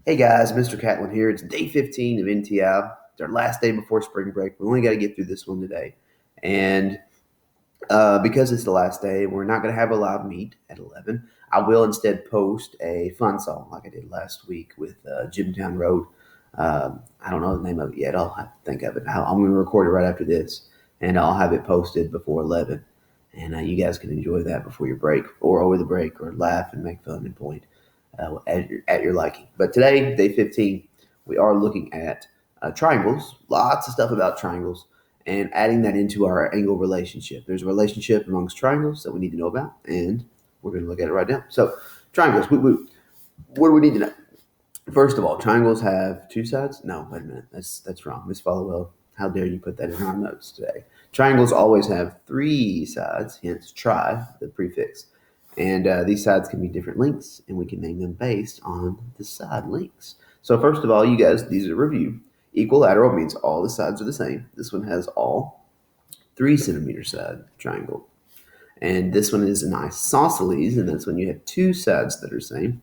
Hey guys, Mr. Catlin here. It's day 15 of NTI. It's our last day before spring break. We only got to get through this one today. And because it's the last day, we're not going to have a live meet at 11. I will instead post a fun song like I did last week with Jimtown Road. I don't know the name of it yet. I'll have to think of it. I'm going to record it right after this, and I'll have it posted before 11. And you guys can enjoy that before your break or over the break or laugh and make fun and point at your liking. But today, day 15, we are looking at triangles, lots of stuff about triangles, and adding that into our angle relationship. There's a relationship amongst triangles that we need to know about, and we're going to look at it right now. So, triangles, what do we need to know? First of all, triangles have two sides. No, wait a minute, that's wrong. Miss Followell, how dare you put that in our notes today? Triangles always have three sides, hence tri, the prefix. And these sides can be different lengths, and we can name them based on the side lengths. So first of all, you guys, these are a review. Equilateral means all the sides are the same. This one has all 3 centimeter side triangle. And this one is an isosceles, and that's when you have two sides that are same.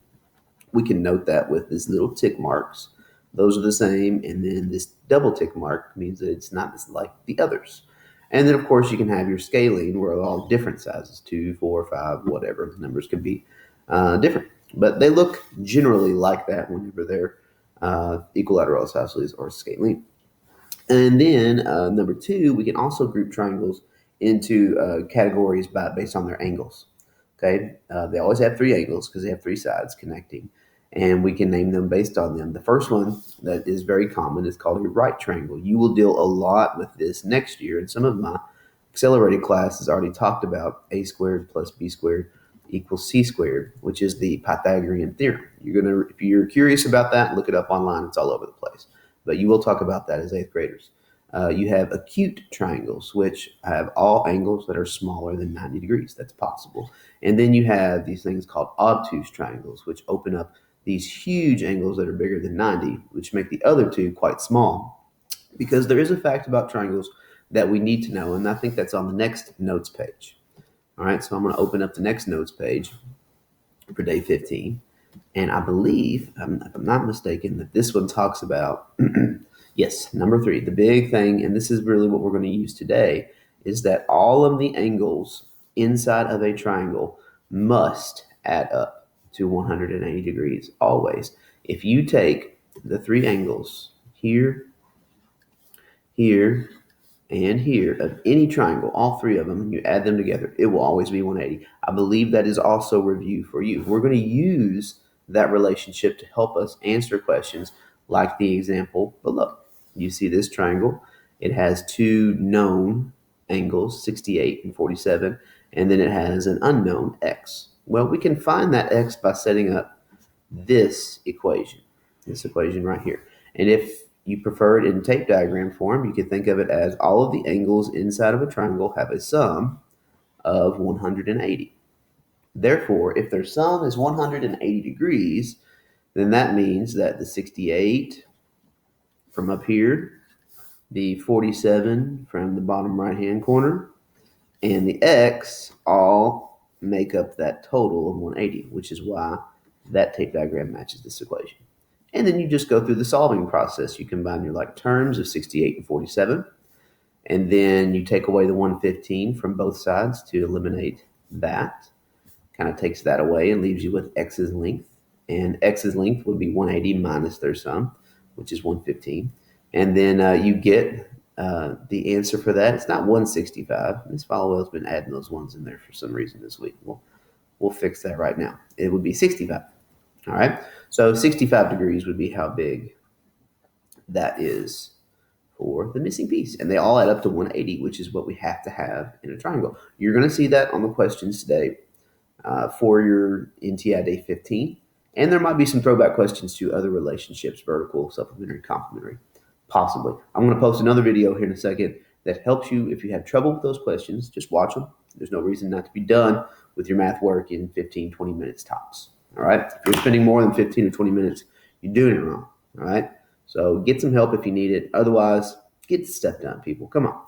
We can note that with these little tick marks. Those are the same, and then this double tick mark means that it's not like the others. And then, of course, you can have your scalene where all different sizes, 2, 4, 5, whatever. The numbers can be different. But they look generally like that whenever they're equilateral isosceles or scalene. And then number 2, we can also group triangles into categories based on their angles. Okay, they always have 3 angles because they have 3 sides connecting, and we can name them based on them. The first one that is very common is called a right triangle. You will deal a lot with this next year, and some of my accelerated classes already talked about a squared plus b squared equals c squared, which is the Pythagorean theorem. If you're curious about that, look it up online. It's all over the place. But you will talk about that as 8th graders. You have acute triangles, which have all angles that are smaller than 90 degrees. That's possible. And then you have these things called obtuse triangles, which open up these huge angles that are bigger than 90, which make the other two quite small. Because there is a fact about triangles that we need to know, and I think that's on the next notes page. All right, so I'm going to open up the next notes page for day 15. And I believe, if I'm not mistaken, that this one talks about, yes, number 3, the big thing, and this is really what we're going to use today, is that all of the angles inside of a triangle must add up to 180 degrees always. If you take the 3 angles here, here, and here of any triangle, all 3 of them, and you add them together, it will always be 180. I believe that is also review for you. We're going to use that relationship to help us answer questions like the example below. You see this triangle. It has 2 known angles, 68 and 47, and then it has an unknown x. Well, we can find that x by setting up this equation right here. And if you prefer it in tape diagram form, you can think of it as all of the angles inside of a triangle have a sum of 180. Therefore, if their sum is 180 degrees, then that means that the 68 from up here, the 47 from the bottom right-hand corner, and the x all make up that total of 180, which is why that tape diagram matches this equation. And then you just go through the solving process. You combine your like terms of 68 and 47, and then you take away the 115 from both sides to eliminate that. Kind of takes that away and leaves you with x's length. And x's length would be 180 minus their sum, which is 115. And then you get the answer for that. It's not 165. Ms. Followell's been adding those ones in there for some reason this week. We'll fix that right now. It would be 65. All right. So 65 degrees would be how big that is for the missing piece. And they all add up to 180, which is what we have to have in a triangle. You're going to see that on the questions today for your NTI Day 15. And there might be some throwback questions to other relationships, vertical, supplementary, complementary, possibly. I'm going to post another video here in a second that helps you if you have trouble with those questions. Just watch them. There's no reason not to be done with your math work in 15, 20 minutes tops. All right. If you're spending more than 15 or 20 minutes, you're doing it wrong. All right. So get some help if you need it. Otherwise, get the stuff done, people. Come on.